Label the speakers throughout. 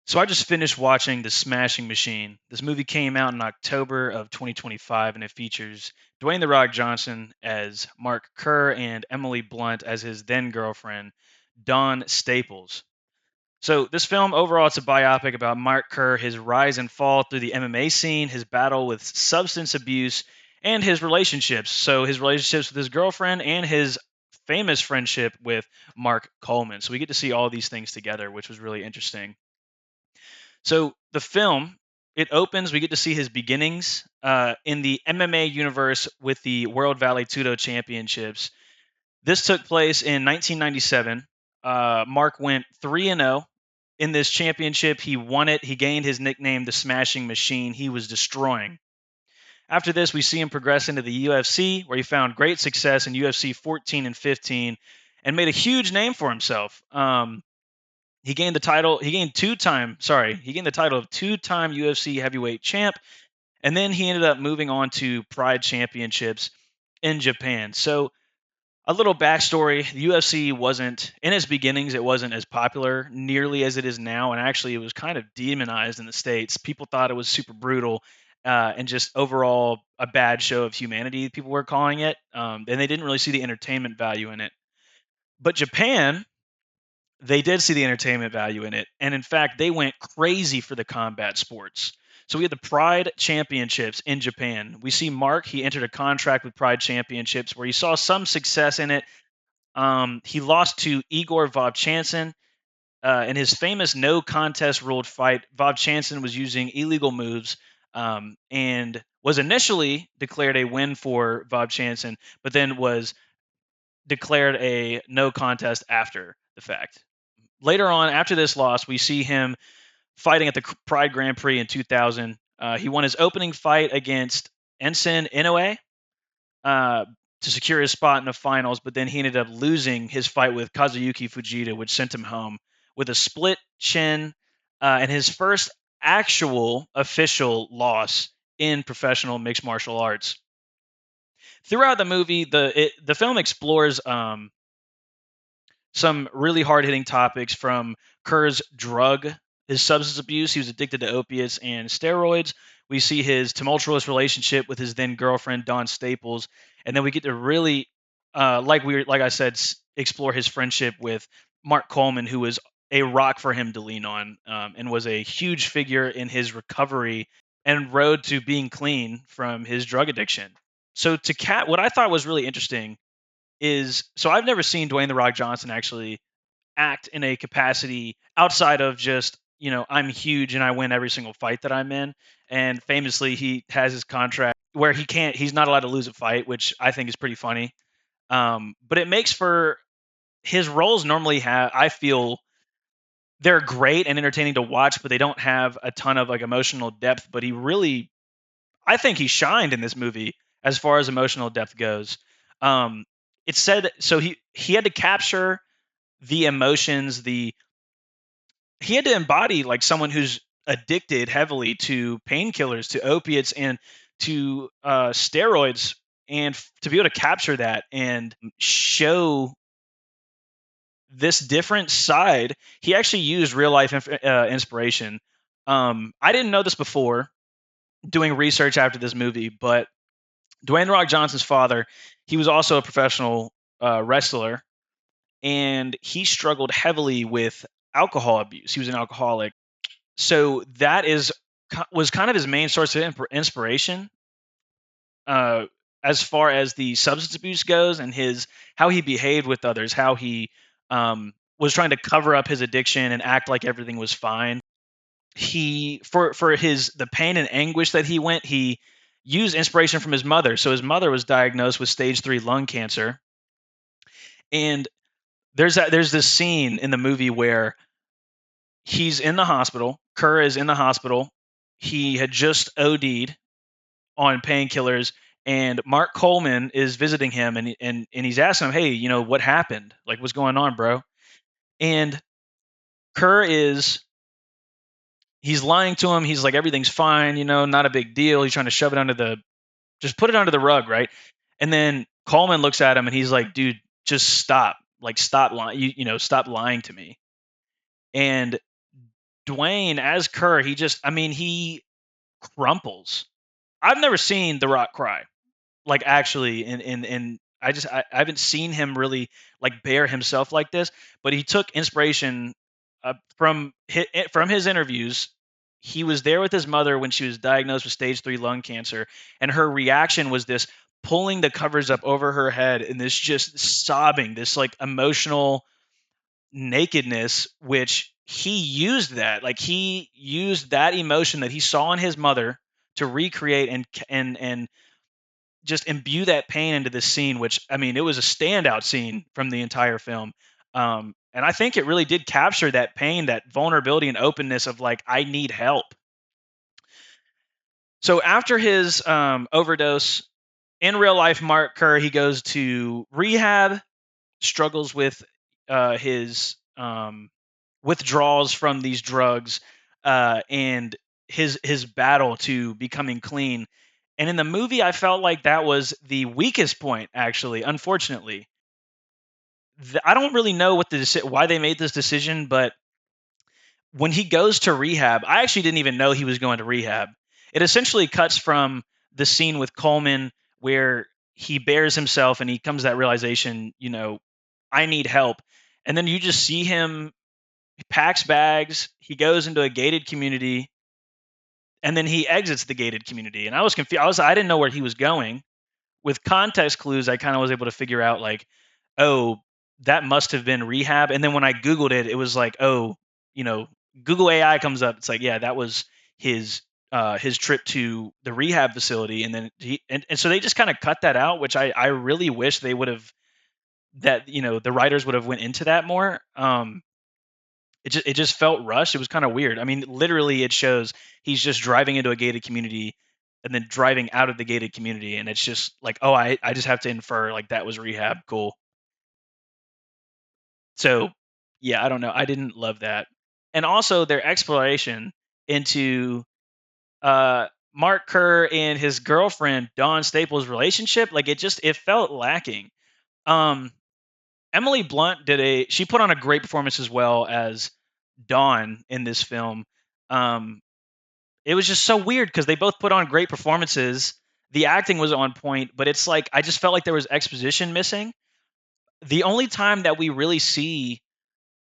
Speaker 1: So I just finished watching The Smashing Machine. This movie came out in October of 2025, and it features Dwayne The Rock Johnson as Mark Kerr and Emily Blunt as his then girlfriend, Dawn Staples. So this film overall, it's a biopic about Mark Kerr, his rise and fall through the MMA scene, his battle with substance abuse, and his relationships. So his relationships with his girlfriend and his famous friendship with Mark Coleman. So we get to see all these things together, which was really interesting. So the film, it opens. We get to see his beginnings in the MMA universe with the World Valley Tudo Championships. This took place in 1997. Mark went 3-0 in this championship. He won it. He gained his nickname, the Smashing Machine. He was destroying. After this, we see him progress into the UFC, where he found great success in UFC 14 and 15, and made a huge name for himself. He gained the title. He gained two-time. Sorry, he gained the title of two-time UFC heavyweight champ, and then he ended up moving on to Pride Championships in Japan. So a little backstory: the UFC wasn't in its beginnings. It wasn't as popular nearly as it is now, and actually, it was kind of demonized in the states. People thought it was super brutal. And just overall a bad show of humanity, people were calling it. And they didn't really see the entertainment value in it. But Japan, they did see the entertainment value in it. And in fact, they went crazy for the combat sports. So we had the Pride Championships in Japan. We see Mark, he entered a contract with Pride Championships where he saw some success in it. He lost to Igor Vovchanson in his famous no contest ruled fight. Vovchanson was using illegal moves and was initially declared a win for Vovchanson, but then was declared a no contest after the fact. Later on, after this loss, we see him fighting at the Pride Grand Prix in 2000. He won his opening fight against Ensign Inoue uh, to secure his spot in the finals, but then he ended up losing his fight with Kazuyuki Fujita, which sent him home with a split chin and his first actual official loss in professional mixed martial arts. Throughout the movie, the film explores some really hard hitting topics from Kerr's his substance abuse. He was addicted to opiates and steroids. We see his tumultuous relationship with his then girlfriend Dawn Staples, and then we get to really, like I said, explore his friendship with Mark Coleman, who was a rock for him to lean on, and was a huge figure in his recovery and road to being clean from his drug addiction. So what I thought was really interesting is, so I've never seen Dwayne the Rock Johnson actually act in a capacity outside of just, I'm huge and I win every single fight that I'm in. And famously, he has his contract where he's not allowed to lose a fight, which I think is pretty funny. But it makes for his roles normally I feel they're great and entertaining to watch, but they don't have a ton of like emotional depth. But I think he shined in this movie as far as emotional depth goes. Um, it said so he had to capture the emotions, he had to embody like someone who's addicted heavily to painkillers, to opiates, and to steroids, and to be able to capture that and show this different side. He actually used real life inspiration. I didn't know this before doing research after this movie, but Dwayne The Rock Johnson's father, he was also a professional wrestler, and he struggled heavily with alcohol abuse. He was an alcoholic, so that was kind of his main source of inspiration uh, as far as the substance abuse goes, and his how he behaved with others, how he was trying to cover up his addiction and act like everything was fine. He for his the pain and anguish that he used inspiration from his mother. So his mother was diagnosed with stage 3 lung cancer, and there's this scene in the movie where he's in the hospital. Kerr is in the hospital. He had just OD'd on painkillers, and Mark Coleman is visiting him, and he's asking him, "Hey, what happened? Like, what's going on, bro?" And Kerr is he's lying to him. He's like, "Everything's fine, not a big deal." He's trying to shove it just put it under the rug, right? And then Coleman looks at him and he's like, "Dude, just stop. Like, stop lying. Stop lying to me." And Dwayne as Kerr, he just, I mean, he crumples. I've never seen The Rock cry, like actually, and I haven't seen him really like bare himself like this. But he took inspiration from his interviews. He was there with his mother when she was diagnosed with stage 3 lung cancer, and her reaction was this pulling the covers up over her head and this just sobbing, this like emotional nakedness, which he used that, like he used that emotion that he saw in his mother to recreate and just imbue that pain into this scene, which I mean, it was a standout scene from the entire film. And I think it really did capture that pain, that vulnerability and openness of like, I need help. So after his overdose in real life, Mark Kerr, he goes to rehab, struggles with his withdrawals from these drugs, and his battle to becoming clean. And in the movie, I felt like that was the weakest point. Actually, unfortunately, I don't really know why they made this decision, but when he goes to rehab, I actually didn't even know he was going to rehab. It essentially cuts from the scene with Coleman where he bears himself and he comes to that realization, I need help. And then you just see him, he packs bags, he goes into a gated community, and then he exits the gated community. And I was confused. I didn't know where he was going. With context clues, I kind of was able to figure out like, oh, that must have been rehab. And then when I Googled it, it was like, oh, you know, Google AI comes up. It's like, yeah, that was his his trip to the rehab facility. And then and so they just kind of cut that out, which I really wish they would have, that, the writers would have went into that more. It just felt rushed. It was kind of weird. I mean, literally, it shows he's just driving into a gated community and then driving out of the gated community, and it's just like, oh, I just have to infer like that was rehab. Cool. So, yeah, I don't know. I didn't love that, and also their exploration into Mark Kerr and his girlfriend Dawn Staples' relationship, like it felt lacking. Um, Emily Blunt she put on a great performance as well as Dawn in this film. Um, it was just so weird because they both put on great performances. The acting was on point, but it's like I just felt like there was exposition missing. The only time that we really see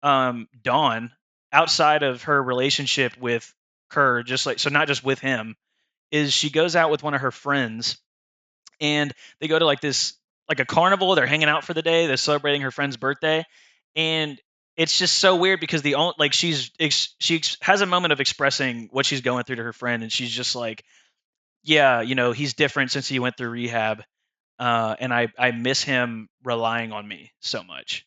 Speaker 1: Dawn outside of her relationship with Kerr, just like, so not just with him, is she goes out with one of her friends and they go to like this, like a carnival. They're hanging out for the day. They're celebrating her friend's birthday, and it's just so weird because the only, like, has a moment of expressing what she's going through to her friend, and she's just like, yeah, he's different since he went through rehab, and I miss him relying on me so much.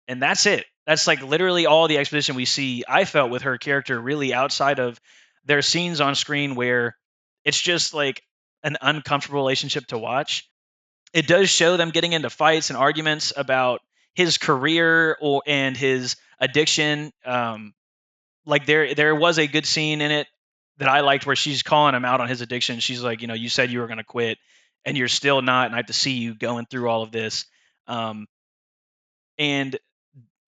Speaker 1: And that's it. That's like literally all the exposition we see. I felt with her character, really, outside of their scenes on screen where it's just like an uncomfortable relationship to watch. It does show them getting into fights and arguments about his career and his addiction. Like there was a good scene in it that I liked where she's calling him out on his addiction. She's like, you said you were going to quit and you're still not, and I have to see you going through all of this. Um, and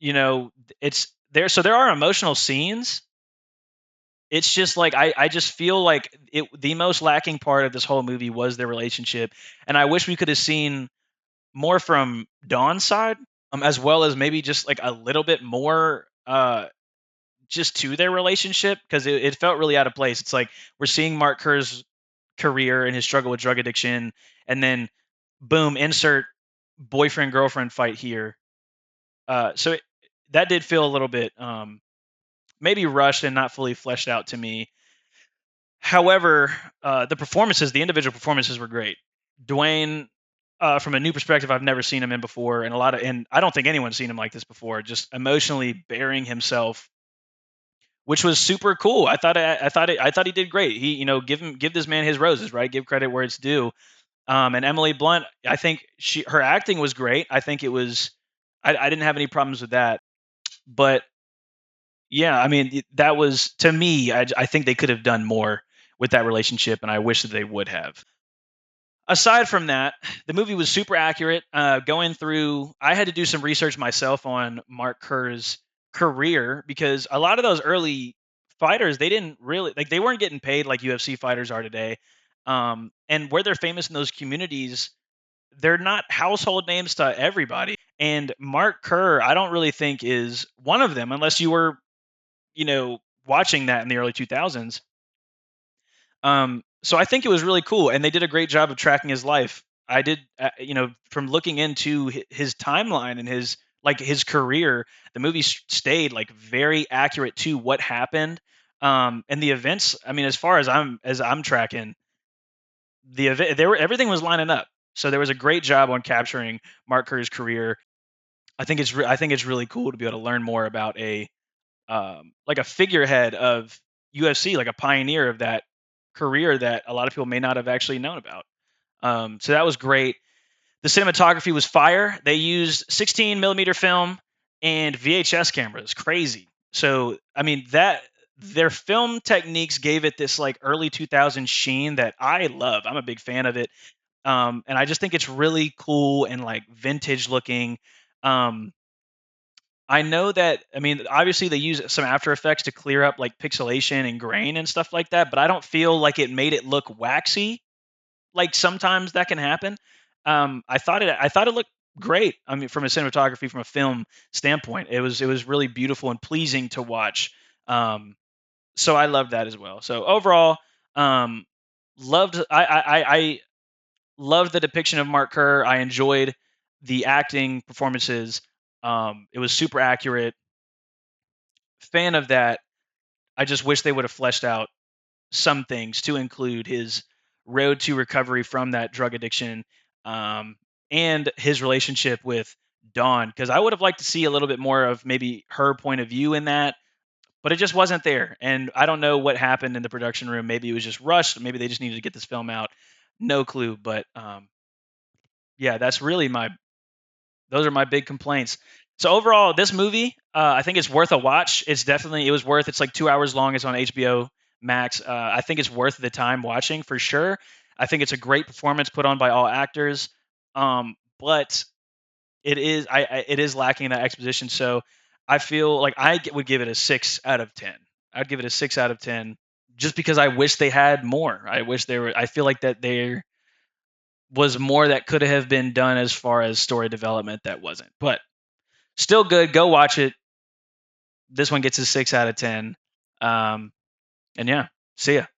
Speaker 1: you know, it's there. So there are emotional scenes. It's just like I just feel like the most lacking part of this whole movie was their relationship, and I wish we could have seen more from Dawn's side, as well as maybe just like a little bit more just to their relationship, because it felt really out of place. It's like we're seeing Mark Kerr's career and his struggle with drug addiction, and then boom, insert boyfriend girlfriend fight here. So that did feel a little bit maybe rushed and not fully fleshed out to me. However, the individual performances were great. Dwane, from a new perspective, I've never seen him in before, and I don't think anyone's seen him like this before. Just emotionally bearing himself, which was super cool. I thought he did great. He, give this man his roses, right? Give credit where it's due. And Emily Blunt, I think her acting was great. I think it was, I didn't have any problems with that. But yeah, I mean, that was, to me, I think they could have done more with that relationship, and I wish that they would have. Aside from that, the movie was super accurate. Going through, I had to do some research myself on Mark Kerr's career because a lot of those early fighters they didn't really like they weren't getting paid like UFC fighters are today. And where they're famous in those communities, they're not household names to everybody. And Mark Kerr, I don't really think is one of them unless you were, you know, watching that in the early 2000s. So I think it was really cool, and they did a great job of tracking his life. I did, from looking into his timeline and his career, the movie stayed like very accurate to what happened. And the events. I mean, as far as I'm tracking, the event, there were everything was lining up. So there was a great job on capturing Mark Kerr's career. I think it's really cool to be able to learn more about a like a figurehead of UFC, like a pioneer of that career that a lot of people may not have actually known about. So that was great. The cinematography was fire. They used 16 millimeter film and VHS cameras. Crazy. So I mean that their film techniques gave it this like early 2000s sheen that I love. I'm a big fan of it. And I just think it's really cool and like vintage looking. Um, I know that I mean obviously they use some After Effects to clear up like pixelation and grain and stuff like that, but I don't feel like it made it look waxy. Like sometimes that can happen. I thought it looked great. I mean, from a cinematography, from a film standpoint, it was really beautiful and pleasing to watch. Um, so I loved that as well. So overall, um, loved I loved the depiction of Mark Kerr. I enjoyed the acting performances. It was super accurate. Fan of that. I just wish they would have fleshed out some things to include his road to recovery from that drug addiction, um, and his relationship with Dawn. Because I would have liked to see a little bit more of maybe her point of view in that, but it just wasn't there. And I don't know what happened in the production room. Maybe it was just rushed. Maybe they just needed to get this film out. No clue. But yeah, that's really my those are my big complaints. So overall, this movie, I think it's worth a watch. It was worth. It's like 2 hours long. It's on HBO Max. I think it's worth the time watching for sure. I think it's a great performance put on by all actors. But it is lacking in that exposition. So I feel like would give it a 6 out of 10. I'd give it a 6 out of 10 just because I wish they had more. I wish there were. I feel like that there was more that could have been done as far as story development that wasn't. But still good. Go watch it. This one gets a 6 out of 10. Um, and yeah, see ya.